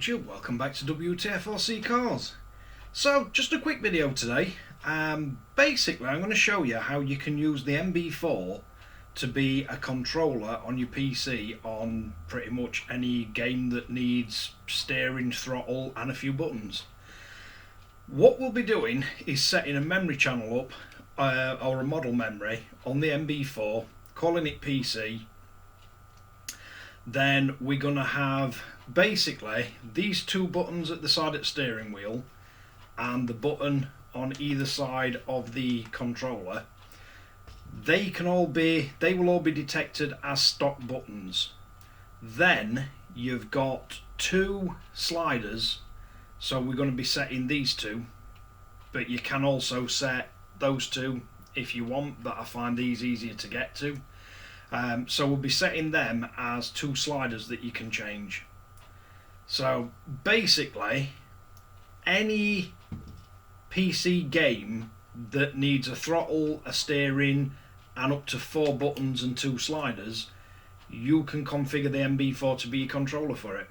YouTube, welcome back to Wtf Rc Cars. So just a quick video today. Basically I'm going to show you how you can use the NB4 to be a controller on your PC on pretty much any game that needs steering, throttle and a few buttons. What we'll be doing is setting a memory channel up or a model memory on the NB4, calling it PC. Then we're going to have basically these two buttons at the side of the steering wheel and the button on either side of the controller. They will all be detected as stock buttons. Then you've got two sliders, so we're going to be setting these two, but you can also set those two if you want, but I find these easier to get to. So we'll be setting them as two sliders that you can change. So basically any PC game that needs a throttle, a steering and up to 4 buttons and 2 sliders, you can configure the NB4 to be a controller for it.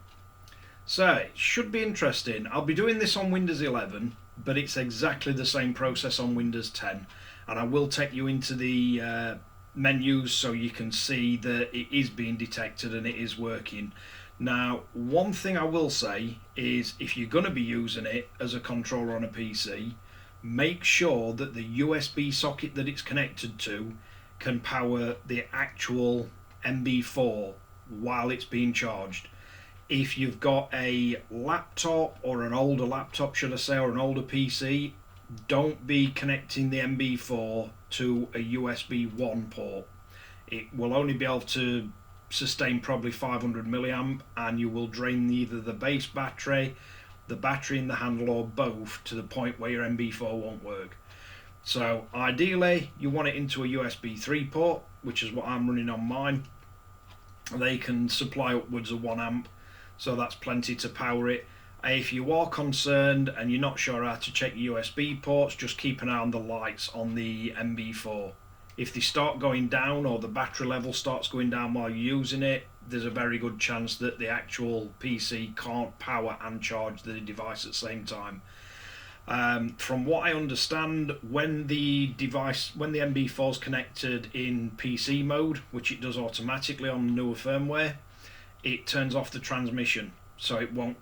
So it should be interesting. I'll be doing this on Windows 11, but it's exactly the same process on Windows 10, and I will take you into the menus so you can see that it is being detected and it is working. Now, one thing I will say is if you're going to be using it as a controller on a PC, make sure that the USB socket that it's connected to can power the actual NB4 while it's being charged. If you've got a laptop, or an older laptop should I say, or an older PC, don't be connecting the NB4 to a USB 1 port. It will only be able to sustain probably 500 milliamp, and you will drain either the base battery, the battery in the handle, or both, to the point where your NB4 won't work. So ideally you want it into a USB 3 port, which is what I'm running on mine. They can supply upwards of 1 amp, so that's plenty to power it. If you are concerned and you're not sure how to check USB ports, just keep an eye on the lights on the NB4. If they start going down, or the battery level starts going down while you're using it, there's a very good chance that the actual PC can't power and charge the device at the same time. From what I understand, when the NB4 is connected in PC mode, which it does automatically on the newer firmware, it turns off the transmission, so it won't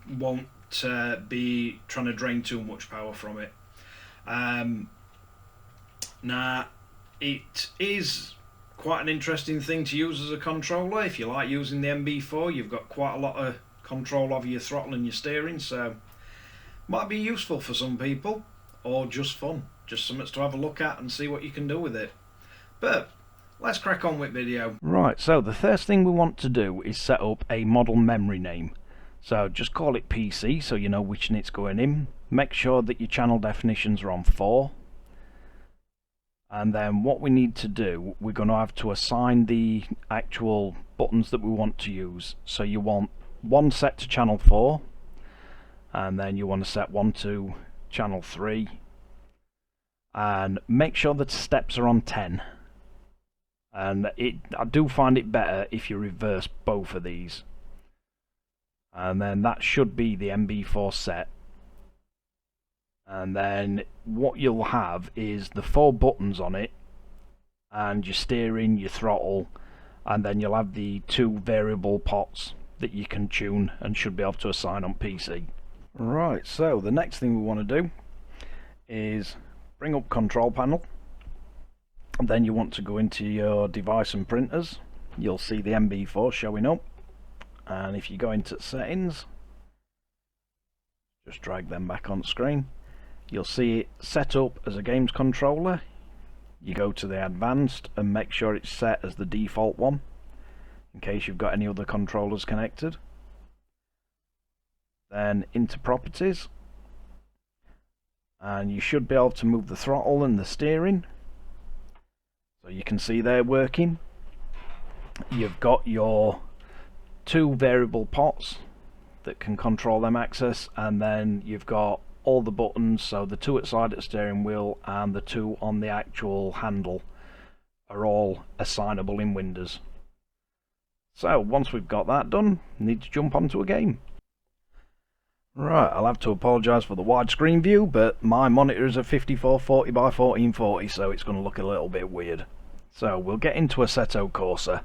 be trying to drain too much power from it. Now, it is quite an interesting thing to use as a controller. If you like using the NB4, you've got quite a lot of control over your throttle and your steering, so might be useful for some people, or just fun, just something to have a look at and see what you can do with it. But let's crack on with video. Right, so the first thing we want to do is set up a model memory name. So just call it PC so you know which it's going in. Make sure that your channel definitions are on 4. And then what we need to do, we're going to have to assign the actual buttons that we want to use. So you want one set to channel 4, and then you want to set one to channel 3. And make sure that steps are on 10. And I do find it better if you reverse both of these. And then that should be the NB4 set. And then what you'll have is the 4 buttons on it, and your steering, your throttle, and then you'll have the 2 variable pots that you can tune and should be able to assign on PC. Right, so the next thing we want to do is bring up control panel, and then you want to go into your device and printers. You'll see the NB4 showing up, and if you go into settings, just drag them back on screen, you'll see it set up as a games controller. You go to the advanced and make sure it's set as the default one in case you've got any other controllers connected. Then into properties, and you should be able to move the throttle and the steering, so you can see they're working. You've got your 2 variable pots that can control them access, and then you've got all the buttons, so the 2 at side of the steering wheel and the 2 on the actual handle are all assignable in Windows. So once we've got that done, we need to jump onto a game. Right, I'll have to apologise for the widescreen view, but my monitor is a 5440 by 1440, so it's going to look a little bit weird. So we'll get into Assetto Corsa,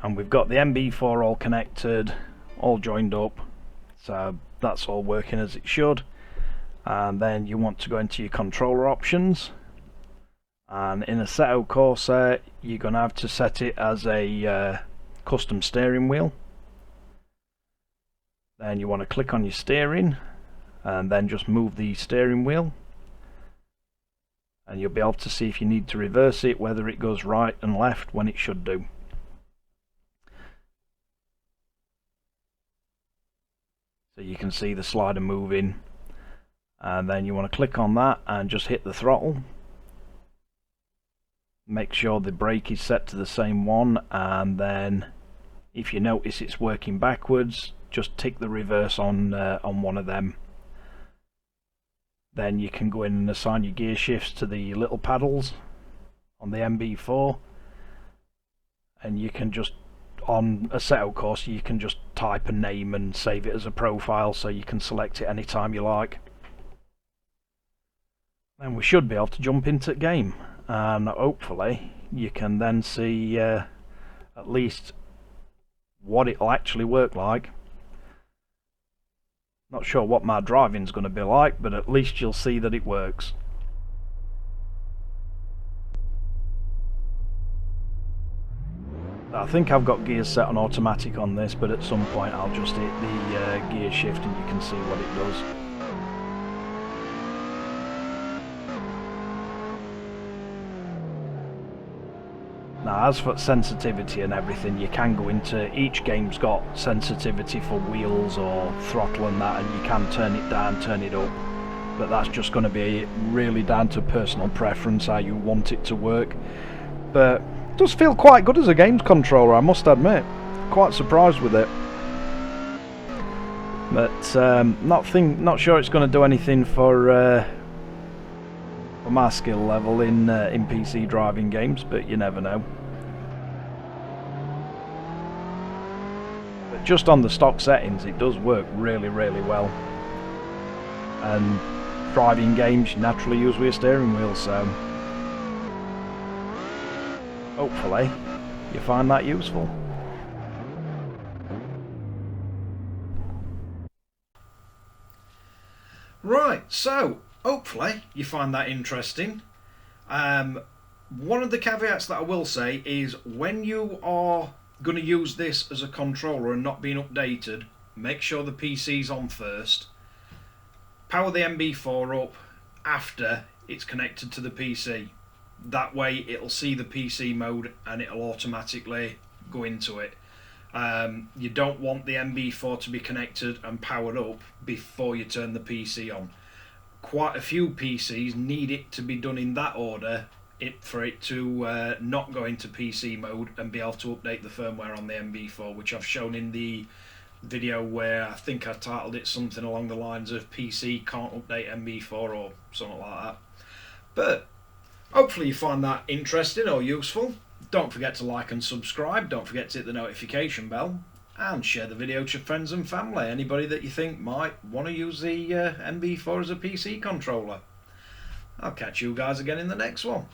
and we've got the NB4 all connected, all joined up, so that's all working as it should. And then you want to go into your controller options, and in Assetto Corsa you're going to have to set it as a custom steering wheel. Then you want to click on your steering and then just move the steering wheel, and you'll be able to see if you need to reverse it, whether it goes right and left when it should do. So you can see the slider moving, and then you want to click on that and just hit the throttle. Make sure the brake is set to the same one, and then if you notice it's working backwards, just tick the reverse on one of them. Then you can go in and assign your gear shifts to the little paddles on the NB4, and you can just, on Assetto Corsa, you can just type a name and save it as a profile, so you can select it anytime you like. Then we should be able to jump into the game, and hopefully you can then see at least what it'll actually work like. Not sure what my driving's going to be like, but at least you'll see that it works. I think I've got gears set on automatic on this, but at some point I'll just hit the gear shift and you can see what it does. Now, as for sensitivity and everything, you can go into, each game's got sensitivity for wheels or throttle and that, and you can turn it down, turn it up, but that's just going to be really down to personal preference, how you want it to work. But it does feel quite good as a games controller, I must admit. Quite surprised with it. But not sure it's going to do anything for my skill level in PC driving games, but you never know. But just on the stock settings, it does work really well. And driving games you naturally use with a steering wheel, so hopefully you find that useful. Right, so hopefully you find that interesting. One of the caveats that I will say is, when you are going to use this as a controller and not being updated, make sure the PC's on first. Power the NB4 up after it's connected to the PC. That way it'll see the PC mode and it'll automatically go into it. You don't want the NB4 to be connected and powered up before you turn the PC on. Quite a few PCs need it to be done in that order for it to not go into PC mode and be able to update the firmware on the NB4, which I've shown in the video where I think I titled it something along the lines of PC can't update NB4 or something like that. But hopefully you find that interesting or useful. Don't forget to like and subscribe, don't forget to hit the notification bell, and share the video to friends and family, anybody that you think might want to use the NB4 as a PC controller. I'll catch you guys again in the next one.